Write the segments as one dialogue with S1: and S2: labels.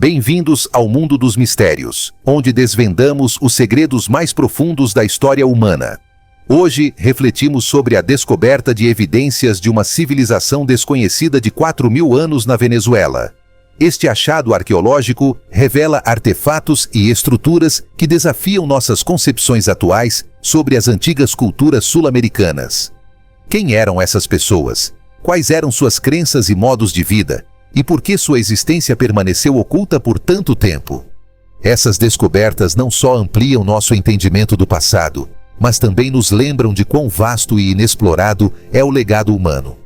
S1: Bem-vindos ao mundo dos mistérios, onde desvendamos os segredos mais profundos da história humana. Hoje, refletimos sobre a descoberta de evidências de uma civilização desconhecida de 4.000 anos na Venezuela. Este achado arqueológico revela artefatos e estruturas que desafiam nossas concepções atuais sobre as antigas culturas sul-americanas. Quem eram essas pessoas? Quais eram suas crenças e modos de vida? E por que sua existência permaneceu oculta por tanto tempo? Essas descobertas não só ampliam nosso entendimento do passado, mas também nos lembram de quão vasto e inexplorado é o legado humano.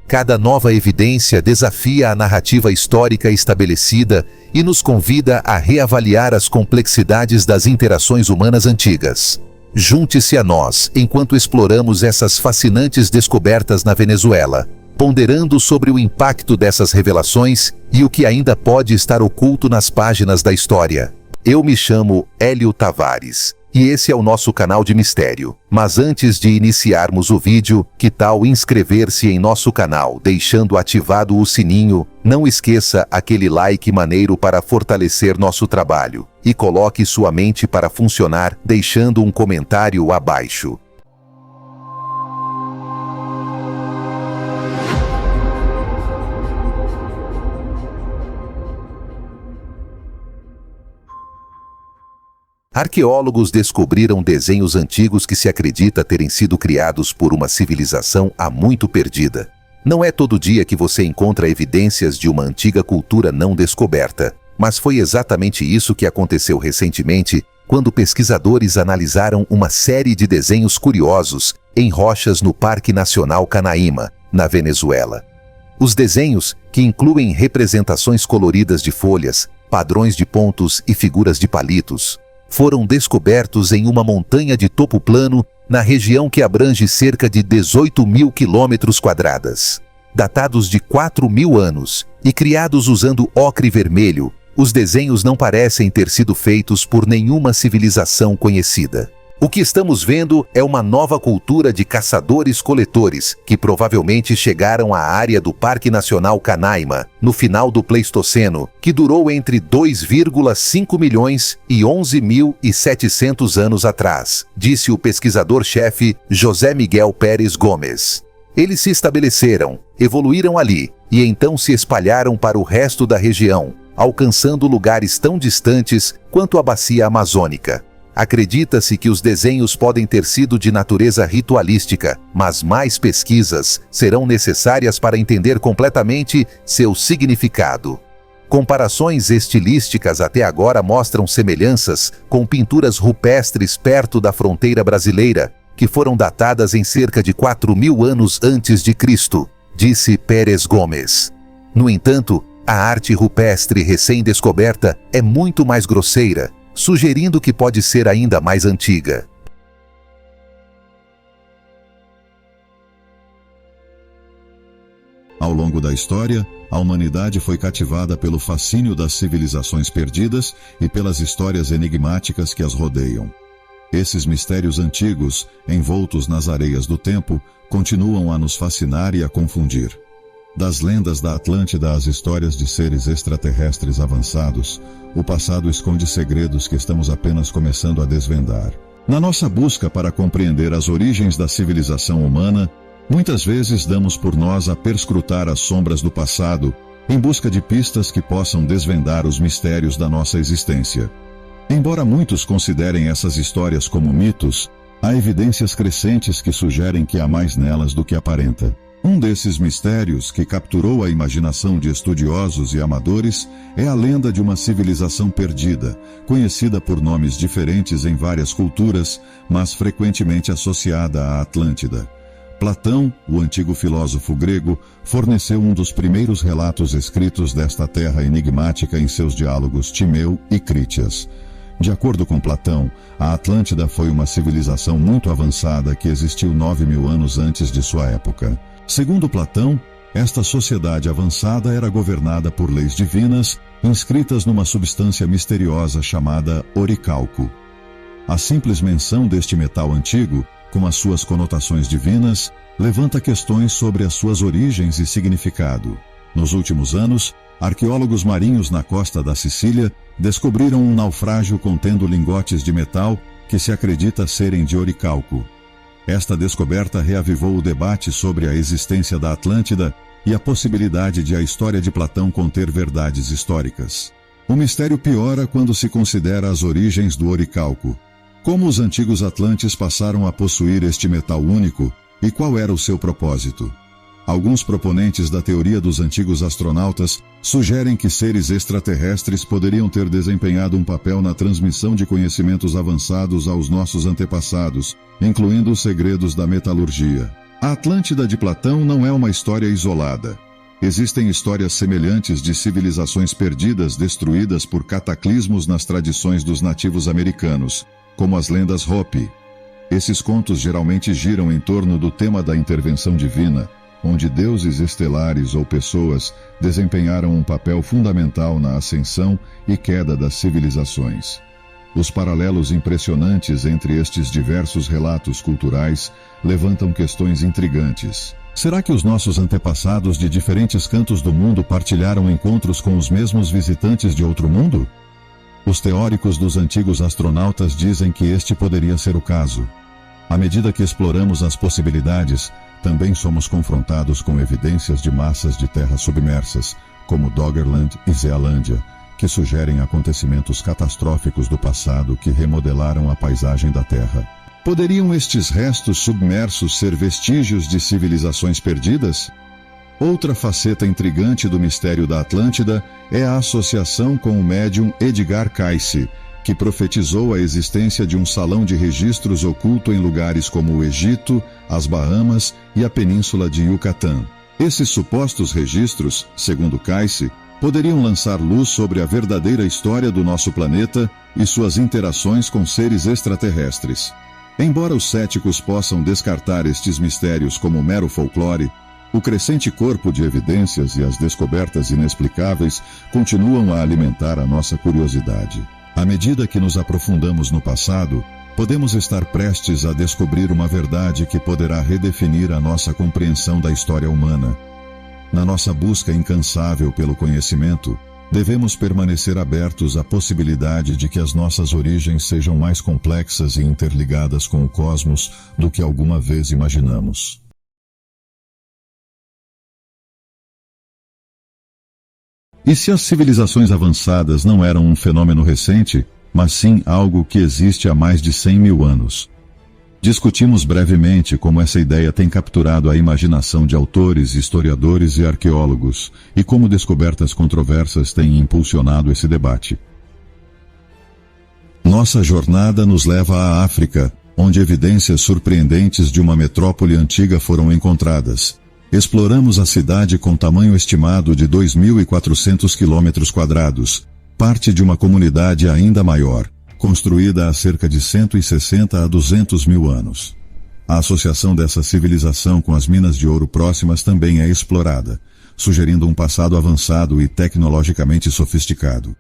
S1: Cada nova evidência desafia a narrativa histórica estabelecida e nos convida a reavaliar as complexidades das interações humanas antigas. Junte-se a nós enquanto exploramos essas fascinantes descobertas na Venezuela, ponderando sobre o impacto dessas revelações e o que ainda pode estar oculto nas páginas da história. Eu me chamo Hélio Tavares, e esse é o nosso canal de mistério. Mas antes de iniciarmos o vídeo, que tal inscrever-se em nosso canal, deixando ativado o sininho? Não esqueça aquele like maneiro para fortalecer nosso trabalho. E coloque sua mente para funcionar, deixando um comentário abaixo. Arqueólogos descobriram desenhos antigos que se acredita terem sido criados por uma civilização há muito perdida. Não é todo dia que você encontra evidências de uma antiga cultura não descoberta, mas foi exatamente isso que aconteceu recentemente, quando pesquisadores analisaram uma série de desenhos curiosos em rochas no Parque Nacional Canaima, na Venezuela. Os desenhos, que incluem representações coloridas de folhas, padrões de pontos e figuras de palitos, foram descobertos em uma montanha de topo plano na região que abrange cerca de 18.000 km². Datados de 4.000 anos e criados usando ocre vermelho, os desenhos não parecem ter sido feitos por nenhuma civilização conhecida. O que estamos vendo é uma nova cultura de caçadores-coletores que provavelmente chegaram à área do Parque Nacional Canaima no final do Pleistoceno, que durou entre 2,5 milhões e 11.700 anos atrás, disse o pesquisador-chefe José Miguel Pérez Gomes. Eles se estabeleceram, evoluíram ali e então se espalharam para o resto da região, alcançando lugares tão distantes quanto a bacia amazônica. Acredita-se que os desenhos podem ter sido de natureza ritualística, mas mais pesquisas serão necessárias para entender completamente seu significado. Comparações estilísticas até agora mostram semelhanças com pinturas rupestres perto da fronteira brasileira, que foram datadas em cerca de 4.000 anos antes de Cristo, disse Pérez Gomes. No entanto, a arte rupestre recém-descoberta é muito mais grosseira, sugerindo que pode ser ainda mais antiga.
S2: Ao longo da história, a humanidade foi cativada pelo fascínio das civilizações perdidas e pelas histórias enigmáticas que as rodeiam. Esses mistérios antigos, envoltos nas areias do tempo, continuam a nos fascinar e a confundir. Das lendas da Atlântida às histórias de seres extraterrestres avançados, o passado esconde segredos que estamos apenas começando a desvendar. Na nossa busca para compreender as origens da civilização humana, muitas vezes damos por nós a perscrutar as sombras do passado, em busca de pistas que possam desvendar os mistérios da nossa existência. Embora muitos considerem essas histórias como mitos, há evidências crescentes que sugerem que há mais nelas do que aparenta. Um desses mistérios que capturou a imaginação de estudiosos e amadores é a lenda de uma civilização perdida, conhecida por nomes diferentes em várias culturas, mas frequentemente associada à Atlântida. Platão, o antigo filósofo grego, forneceu um dos primeiros relatos escritos desta terra enigmática em seus diálogos Timeu e Crítias. De acordo com Platão, a Atlântida foi uma civilização muito avançada que existiu 9.000 anos antes de sua época. Segundo Platão, esta sociedade avançada era governada por leis divinas, inscritas numa substância misteriosa chamada oricalco. A simples menção deste metal antigo, com as suas conotações divinas, levanta questões sobre as suas origens e significado. Nos últimos anos, Arqueólogos marinhos na costa da Sicília descobriram um naufrágio contendo lingotes de metal que se acredita serem de oricalco. Esta descoberta reavivou o debate sobre a existência da Atlântida e a possibilidade de a história de Platão conter verdades históricas. O mistério piora quando se considera as origens do oricalco. Como os antigos atlantes passaram a possuir este metal único e qual era o seu propósito? Alguns proponentes da teoria dos antigos astronautas sugerem que seres extraterrestres poderiam ter desempenhado um papel na transmissão de conhecimentos avançados aos nossos antepassados, incluindo os segredos da metalurgia. A Atlântida de Platão não é uma história isolada. Existem histórias semelhantes de civilizações perdidas destruídas por cataclismos nas tradições dos nativos americanos, como as lendas Hopi. Esses contos geralmente giram em torno do tema da intervenção divina, onde deuses estelares ou pessoas desempenharam um papel fundamental na ascensão e queda das civilizações. Os paralelos impressionantes entre estes diversos relatos culturais levantam questões intrigantes. Será que os nossos antepassados de diferentes cantos do mundo partilharam encontros com os mesmos visitantes de outro mundo? Os teóricos dos antigos astronautas dizem que este poderia ser o caso. À medida que exploramos as possibilidades, também somos confrontados com evidências de massas de terra submersas, como Doggerland e Zealândia, que sugerem acontecimentos catastróficos do passado que remodelaram a paisagem da Terra. Poderiam estes restos submersos ser vestígios de civilizações perdidas? Outra faceta intrigante do mistério da Atlântida é a associação com o médium Edgar Cayce, que profetizou a existência de um salão de registros oculto em lugares como o Egito, as Bahamas e a península de Yucatán. Esses supostos registros, segundo Cayce, poderiam lançar luz sobre a verdadeira história do nosso planeta e suas interações com seres extraterrestres. Embora os céticos possam descartar estes mistérios como mero folclore, o crescente corpo de evidências e as descobertas inexplicáveis continuam a alimentar a nossa curiosidade. À medida que nos aprofundamos no passado, podemos estar prestes a descobrir uma verdade que poderá redefinir a nossa compreensão da história humana. Na nossa busca incansável pelo conhecimento, devemos permanecer abertos à possibilidade de que as nossas origens sejam mais complexas e interligadas com o cosmos do que alguma vez imaginamos. E se as civilizações avançadas não eram um fenômeno recente, mas sim algo que existe há mais de 100 mil anos? Discutimos brevemente como essa ideia tem capturado a imaginação de autores, historiadores e arqueólogos, e como descobertas controversas têm impulsionado esse debate. Nossa jornada nos leva à África, onde evidências surpreendentes de uma metrópole antiga foram encontradas. Exploramos a cidade com tamanho estimado de 2.400 km², parte de uma comunidade ainda maior, construída há cerca de 160 a 200 mil anos. A associação dessa civilização com as minas de ouro próximas também é explorada, sugerindo um passado avançado e tecnologicamente sofisticado.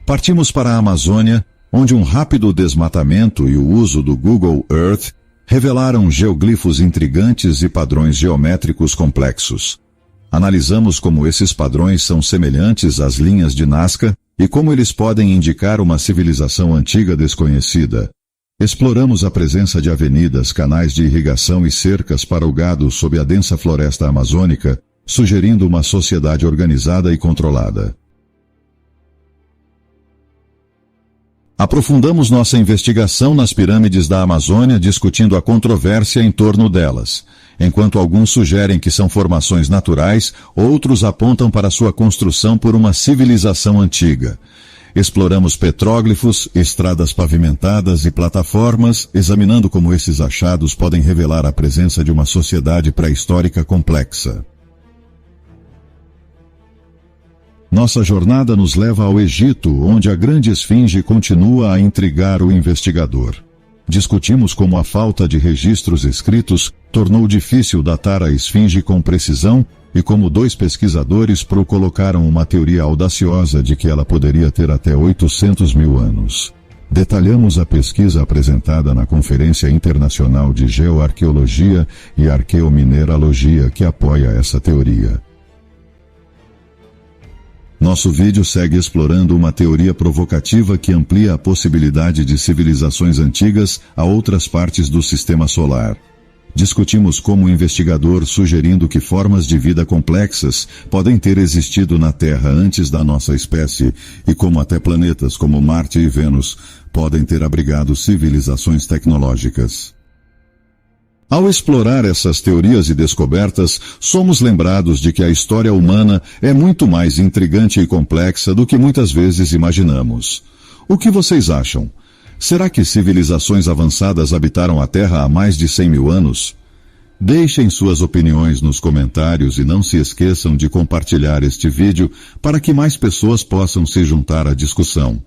S2: Partimos para a Amazônia, onde um rápido desmatamento e o uso do Google Earth revelaram geoglifos intrigantes e padrões geométricos complexos. Analisamos como esses padrões são semelhantes às linhas de Nazca e como eles podem indicar uma civilização antiga desconhecida. Exploramos a presença de avenidas, canais de irrigação e cercas para o gado sob a densa floresta amazônica, sugerindo uma sociedade organizada e controlada. Aprofundamos nossa investigação nas pirâmides da Amazônia, discutindo a controvérsia em torno delas. Enquanto alguns sugerem que são formações naturais, outros apontam para sua construção por uma civilização antiga. Exploramos petróglifos, estradas pavimentadas e plataformas, examinando como esses achados podem revelar a presença de uma sociedade pré-histórica complexa. Nossa jornada nos leva ao Egito, onde a grande esfinge continua a intrigar o investigador. Discutimos como a falta de registros escritos tornou difícil datar a esfinge com precisão e como dois pesquisadores colocaram uma teoria audaciosa de que ela poderia ter até 800 mil anos. Detalhamos a pesquisa apresentada na Conferência Internacional de Geoarqueologia e Arqueomineralogia que apoia essa teoria. Nosso vídeo segue explorando uma teoria provocativa que amplia a possibilidade de civilizações antigas a outras partes do sistema solar. Discutimos como investigador sugerindo que formas de vida complexas podem ter existido na Terra antes da nossa espécie e como até planetas como Marte e Vênus podem ter abrigado civilizações tecnológicas. Ao explorar essas teorias e descobertas, somos lembrados de que a história humana é muito mais intrigante e complexa do que muitas vezes imaginamos. O que vocês acham? Será que civilizações avançadas habitaram a Terra há mais de 100 mil anos? Deixem suas opiniões nos comentários e não se esqueçam de compartilhar este vídeo para que mais pessoas possam se juntar à discussão.